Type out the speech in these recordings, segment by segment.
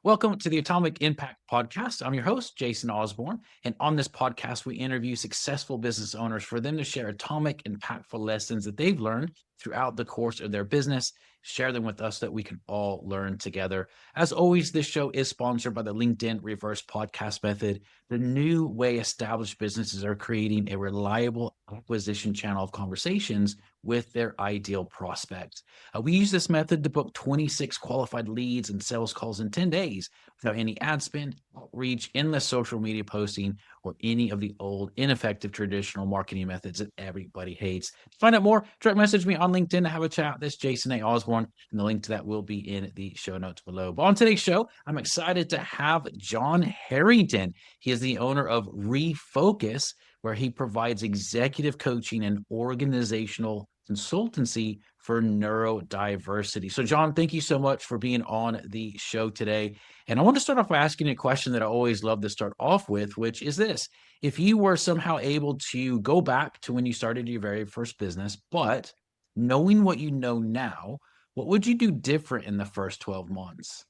Welcome to the Atomic Impact Podcast. I'm your host, Jason Osborn. And on this podcast, we interview successful business owners for them to share atomic, impactful lessons that they've learned throughout the course of their business, share them with us so that we can all learn together. As always, this show is sponsored by the LinkedIn Reverse Podcast Method, the new way established businesses are creating a reliable acquisition channel of conversations with their ideal prospects. We use this method to book 26 qualified leads and sales calls in 10 days without any ad spend, outreach, endless social media posting, or any of the old ineffective traditional marketing methods that everybody hates. To find out more, direct message me on LinkedIn to have a chat. This is Jason A. Osborn, and the link to that will be in the show notes below. But on today's show, I'm excited to have John Harrington. He is the owner of Refocus, where he provides executive coaching and organizational consultancy for neurodiversity. So, John, thank you so much for being on the show today. And I want to start off by asking you a question that I always love to start off with, which is this. If you were somehow able to go back to when you started your very first business, but knowing what you know now, what would you do different in the first 12 months?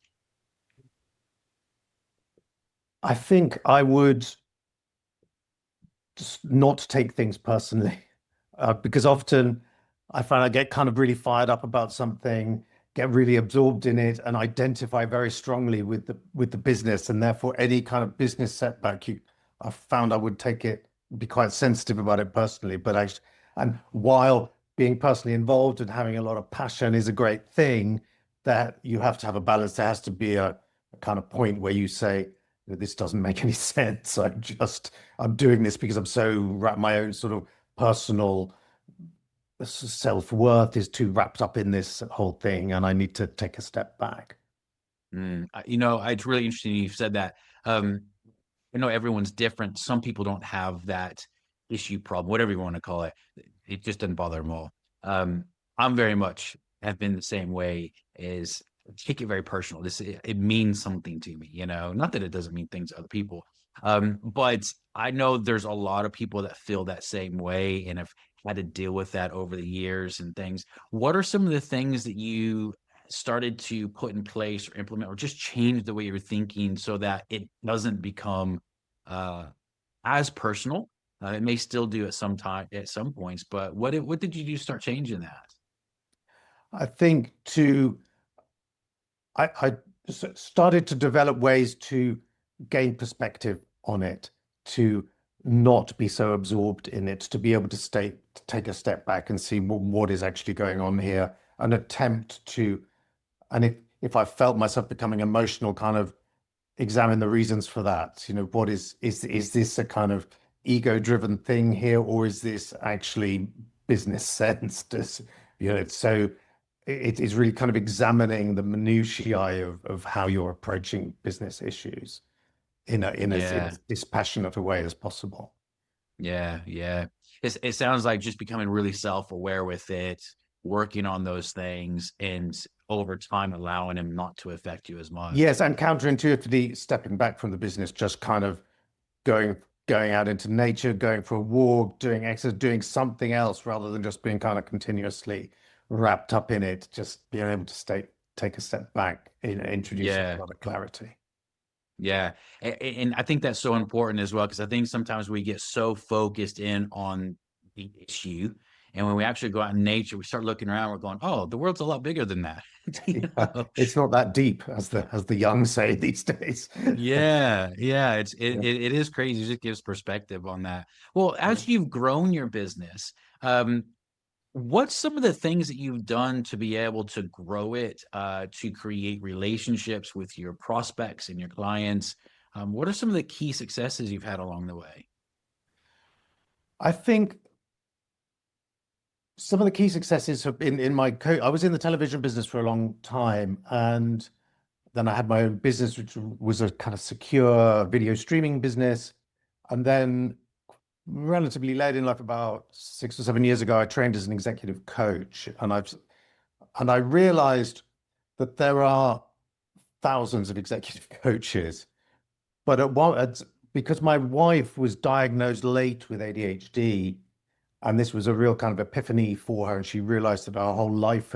I think I would just not take things personally, because often I find I get kind of really fired up about something, get really absorbed in it, and identify very strongly with the business, and therefore any kind of business setback, I found I would take it, be quite sensitive about it personally. And while being personally involved and having a lot of passion is a great thing, that you have to have a balance. There has to be a kind of point where you say, this doesn't make any sense. I'm doing this because I'm so my own sort of personal self-worth is too wrapped up in this whole thing, and I need to take a step back. It's really interesting you said that. I know everyone's different. Some people don't have that issue problem, whatever you want to call it. It just doesn't bother them all. I'm very much have been the same way. Is take it very personal. It means something to me, not that it doesn't mean things to other people. But I know there's a lot of people that feel that same way and have had to deal with that over the years and things. What are some of the things that you started to put in place or implement or just change the way you're thinking so that it doesn't become as personal? It may still do at some points, but what did you do to start changing that? I think I started to develop ways to gain perspective on it, to not be so absorbed in it, to be able to take a step back and see what is actually going on here, and attempt to, and if I felt myself becoming emotional, kind of examine the reasons for that. What is this a kind of ego-driven thing here, or is this actually business sense? So it is really kind of examining the minutiae of how you're approaching business issues in as dispassionate a way as possible. Yeah. It sounds like just becoming really self-aware with it, working on those things, and over time allowing them not to affect you as much. Yes, and counterintuitively stepping back from the business, just kind of going out into nature, going for a walk, doing exercise, doing something else rather than just being kind of continuously wrapped up in it, just being able to take a step back, introducing a lot of clarity. Yeah. And I think that's so important as well, because I think sometimes we get so focused in on the issue. And when we actually go out in nature, we start looking around, we're going, oh, the world's a lot bigger than that. It's not that deep, as the young say these days. Yeah. It is crazy. It just gives perspective on that. Well, as you've grown your business, what's some of the things that you've done to be able to grow it, to create relationships with your prospects and your clients? What are some of the key successes you've had along the way? I think some of the key successes have been I was in the television business for a long time, and then I had my own business, which was a kind of secure video streaming business. And then relatively late in life, about 6 or 7 years ago, I trained as an executive coach, and I realized that there are thousands of executive coaches, but because my wife was diagnosed late with ADHD, and this was a real kind of epiphany for her, and she realized that our whole life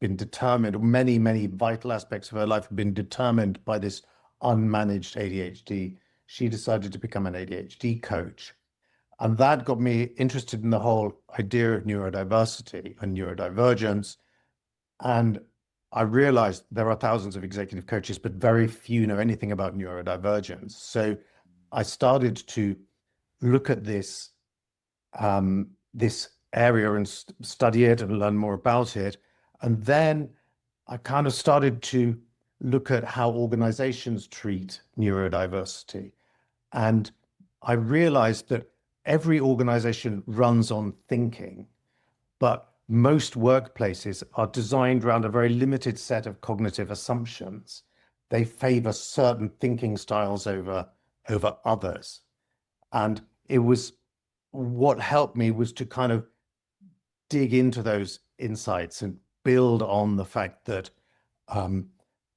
been determined, or many vital aspects of her life have been determined by this unmanaged ADHD. She decided to become an ADHD coach. And that got me interested in the whole idea of neurodiversity and neurodivergence. And I realized there are thousands of executive coaches, but very few know anything about neurodivergence. So I started to look at this area and study it and learn more about it. And then I kind of started to look at how organizations treat neurodiversity. And I realized that every organization runs on thinking, but most workplaces are designed around a very limited set of cognitive assumptions. They favor certain thinking styles over others. And it was what helped me was to kind of dig into those insights and build on the fact that,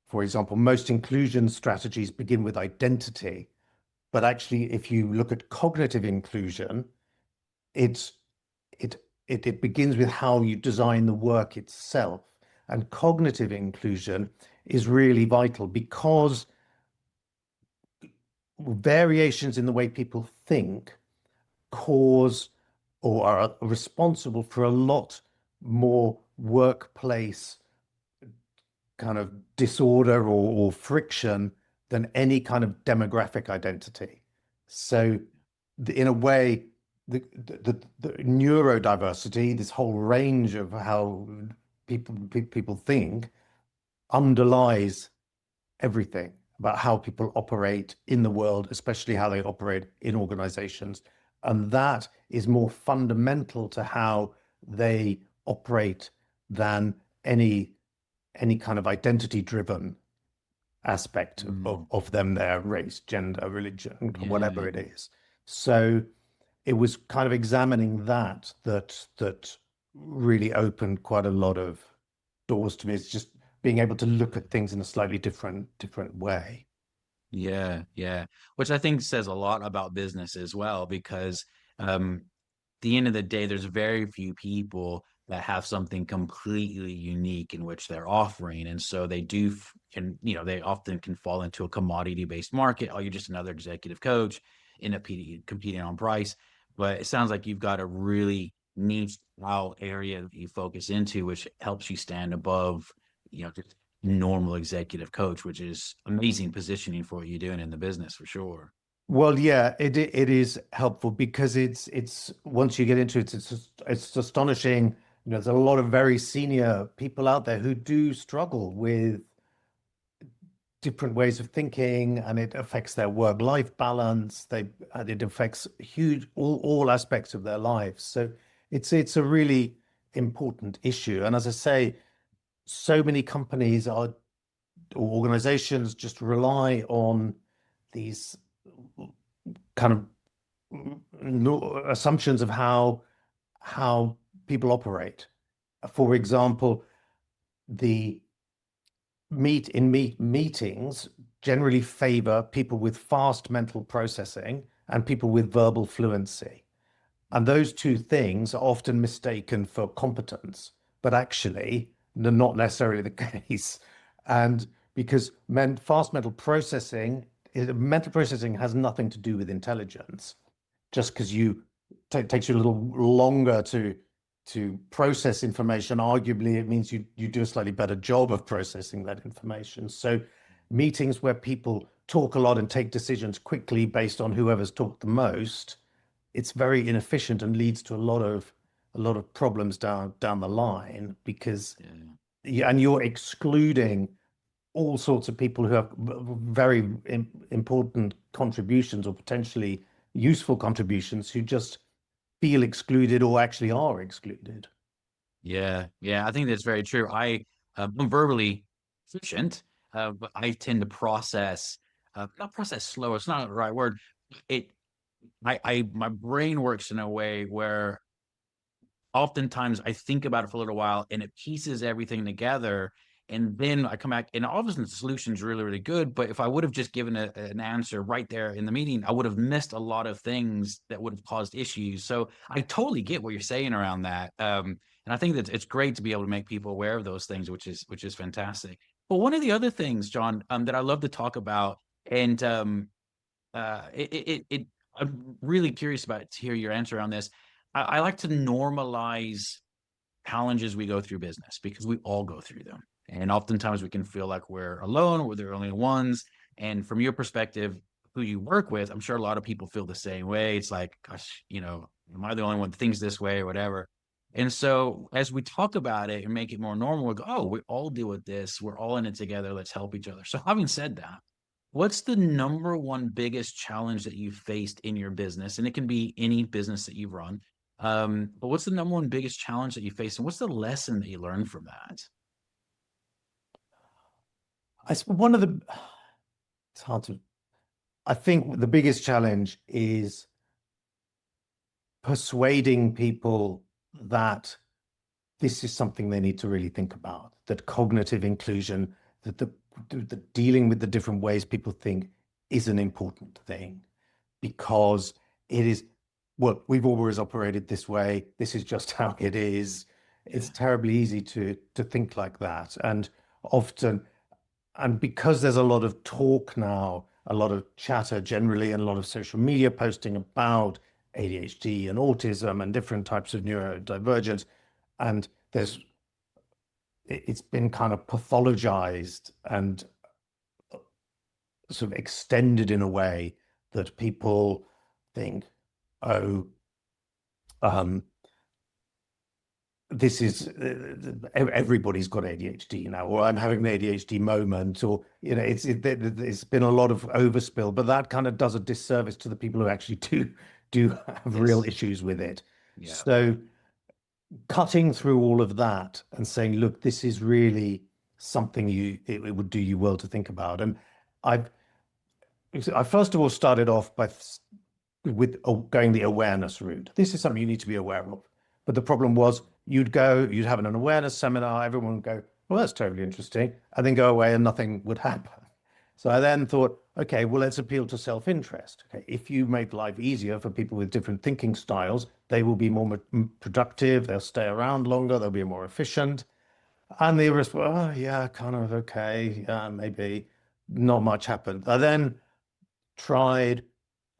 for example, most inclusion strategies begin with identity. But actually, if you look at cognitive inclusion, it begins with how you design the work itself. And cognitive inclusion is really vital because variations in the way people think cause or are responsible for a lot more workplace kind of disorder or friction than any kind of demographic identity. So in a way, the neurodiversity, this whole range of how people think, underlies everything about how people operate in the world, especially how they operate in organizations. And that is more fundamental to how they operate than any kind of identity-driven aspect of them, their race, gender, religion, whatever it is. So it was kind of examining that really opened quite a lot of doors to me. It's just being able to look at things in a slightly different way. Yeah, yeah. Which I think says a lot about business as well, because the end of the day, there's very few people that have something completely unique in which they're offering. And so they they often can fall into a commodity-based market. Oh, you're just another executive coach, end up competing on price. But it sounds like you've got a really niche area that you focus into, which helps you stand above, just normal executive coach, which is amazing positioning for what you're doing in the business for sure. Well, yeah, it is helpful because it's once you get into it, it's astonishing. There's a lot of very senior people out there who do struggle with different ways of thinking, and it affects their work-life balance. It affects all aspects of their lives. So it's a really important issue. And as I say, so many companies or organizations just rely on these kind of assumptions of how people operate. For example, the meetings generally favor people with fast mental processing and people with verbal fluency. And those two things are often mistaken for competence, but actually they're not necessarily the case. And because fast mental processing has nothing to do with intelligence. Just because takes you a little longer to process information, arguably it means you do a slightly better job of processing that information. So meetings where people talk a lot and take decisions quickly based on whoever's talked the most, it's very inefficient and leads to a lot of problems down the line because and you're excluding all sorts of people who have very important contributions or potentially useful contributions who just feel excluded or actually are excluded. Yeah, yeah, I think that's very true. I'm verbally efficient, but I tend to process, not process slow. It's not the right word. It, my brain works in a way where oftentimes I think about it for a little while and it pieces everything together. And then I come back and obviously the solution's really, really good. But if I would have just given an answer right there in the meeting, I would have missed a lot of things that would have caused issues. So I totally get what you're saying around that. And I think that it's great to be able to make people aware of those things, which is fantastic. But one of the other things, John, that I love to talk about, and I'm really curious about to hear your answer on this. I like to normalize challenges we go through business because we all go through them. And oftentimes we can feel like we're alone, we're the only ones. And from your perspective, who you work with, I'm sure a lot of people feel the same way. It's like, gosh, am I the only one that thinks this way or whatever? And so as we talk about it and make it more normal, we go, oh, we all deal with this. We're all in it together. Let's help each other. So having said that, what's the number one biggest challenge that you faced in your business? And it can be any business that you've run. But what's the number one biggest challenge that you face, and what's the lesson that you learned from that? One of the, it's hard to, I think the biggest challenge is persuading people that this is something they need to really think about, that cognitive inclusion, that the dealing with the different ways people think is an important thing, because it is, well, we've always operated this way. This is just how it is. It's terribly easy to think like that. And often, and because there's a lot of talk now, a lot of chatter generally, and a lot of social media posting about ADHD and autism and different types of neurodivergence, and it's been kind of pathologized and sort of extended in a way that people think, oh, this is everybody's got ADHD now, or I'm having an ADHD moment, or it's been a lot of overspill, but that kind of does a disservice to the people who actually do have real issues with it. Yeah. So cutting through all of that and saying, look, this is really something it would do you well to think about. And I first of all started off with going the awareness route. This is something you need to be aware of. But the problem was you'd have an awareness seminar, everyone would go, well, that's totally interesting, and then go away and nothing would happen. So I then thought, okay, well, let's appeal to self-interest. Okay, if you make life easier for people with different thinking styles, they will be more productive, they'll stay around longer, they'll be more efficient. And the rest, well, oh, yeah, kind of okay, maybe not much happened. I then tried,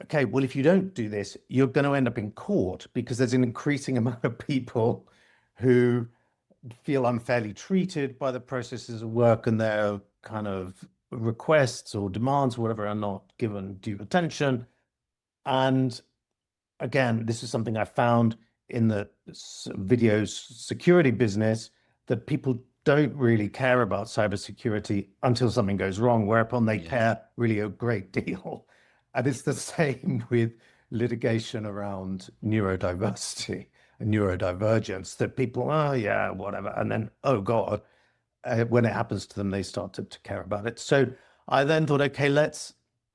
okay, well, if you don't do this, you're going to end up in court because there's an increasing amount of people who feel unfairly treated by the processes of work, and their kind of requests or demands or whatever are not given due attention. And again, this is something I found in the video security business, that people don't really care about cybersecurity until something goes wrong, whereupon they care really a great deal. And it's the same with litigation around neurodiversity and neurodivergence, that people, oh yeah, whatever. And then, oh God, when it happens to them, they start to care about it. So I then thought, okay,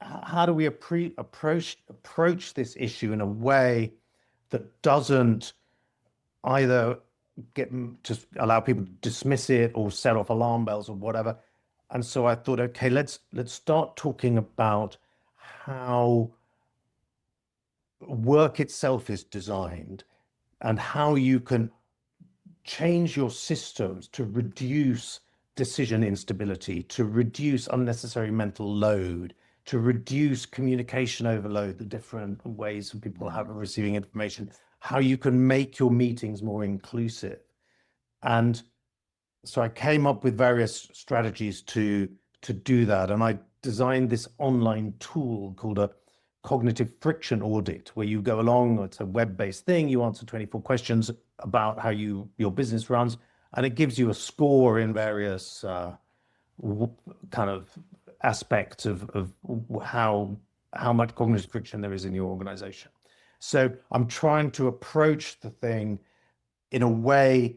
how do we approach this issue in a way that doesn't either just allow people to dismiss it or set off alarm bells or whatever. And so I thought, okay, let's start talking about how work itself is designed and how you can change your systems to reduce decision instability, to reduce unnecessary mental load, to reduce communication overload, the different ways that people have of receiving information, how you can make your meetings more inclusive. And so I came up with various strategies to do that. And I designed this online tool called a cognitive friction audit, where you go along, it's a web-based thing, you answer 24 questions about how your business runs, and it gives you a score in various kind of aspects of how much cognitive friction there is in your organization. So I'm trying to approach the thing in a way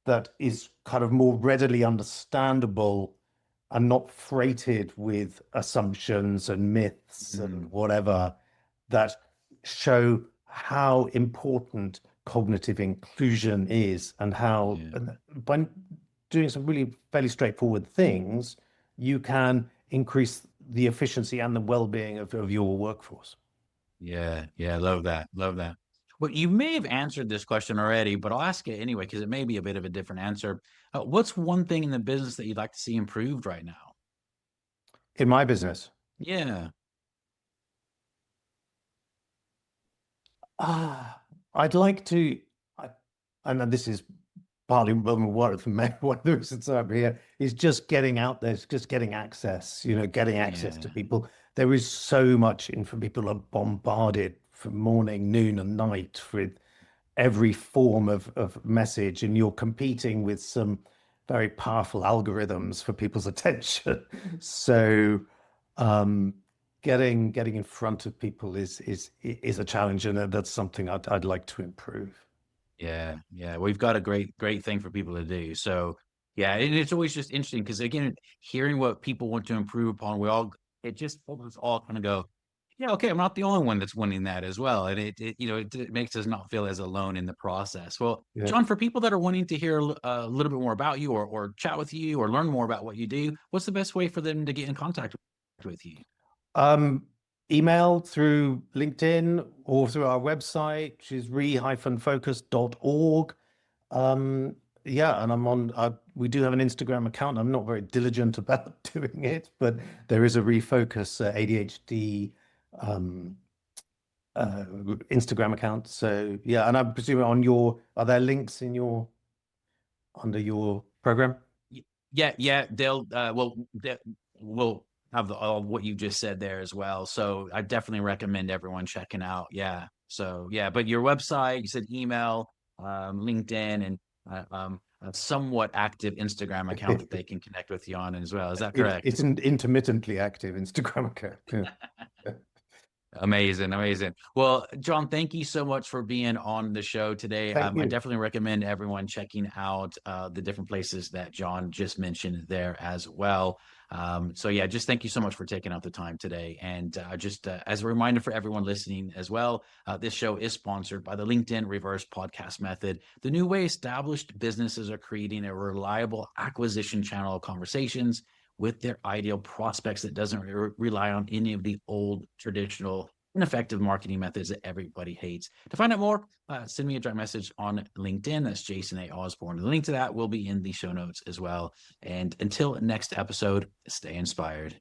that is kind of more readily understandable and not freighted with assumptions and myths and whatever, that show how important cognitive inclusion is, and how by doing some really fairly straightforward things, you can increase the efficiency and the well-being of your workforce. Yeah, love that. Love that. Well, you may have answered this question already, but I'll ask it anyway because it may be a bit of a different answer. What's one thing in the business that you'd like to see improved right now? In my business, Yeah. I'd like to, I, and this is partly one of the reasons I'm here, is just getting out there, just getting access, getting access to Yeah. people. There is so much info. People are bombarded from morning, noon, and night with every form of message, and you're competing with some very powerful algorithms for people's attention. So um, getting in front of people is a challenge, and that's something I'd like to improve. Yeah, yeah, we've got a great thing for people to do. So, yeah, and it's always just interesting because again, hearing what people want to improve upon, it just helps us all kind of go, yeah, okay, I'm not the only one that's wanting that as well, and it makes us not feel as alone in the process. Well, Yeah. John, for people that are wanting to hear a little bit more about you or chat with you or learn more about what you do, what's the best way for them to get in contact with you? Um, Email through LinkedIn or through our website, which is re-focus.org. Yeah, and we do have an Instagram account. I'm not very diligent about doing it, but there is a Refocus ADHD um, Instagram account. So yeah, and I presume are there links under your program? Yeah, yeah, we'll have all what you just said there as well. So I definitely recommend everyone checking out. Yeah. So yeah, but your website, you said email, LinkedIn, and a somewhat active Instagram account that they can connect with you on as well. Is that It's correct? an intermittently active Instagram account. Yeah. Amazing, amazing. Well, John, thank you so much for being on the show today. Thank I you. definitely recommend everyone checking out the different places that John just mentioned there as well. So yeah, just thank you so much for taking out the time today. And just as a reminder for everyone listening as well, this show is sponsored by the LinkedIn Reverse Podcast Method, the new way established businesses are creating a reliable acquisition channel of conversations with their ideal prospects that doesn't rely on any of the old traditional ineffective marketing methods that everybody hates. To find out more, send me a direct message on LinkedIn. That's Jason A. Osborn. The link to that will be in the show notes as well. And until next episode, stay inspired.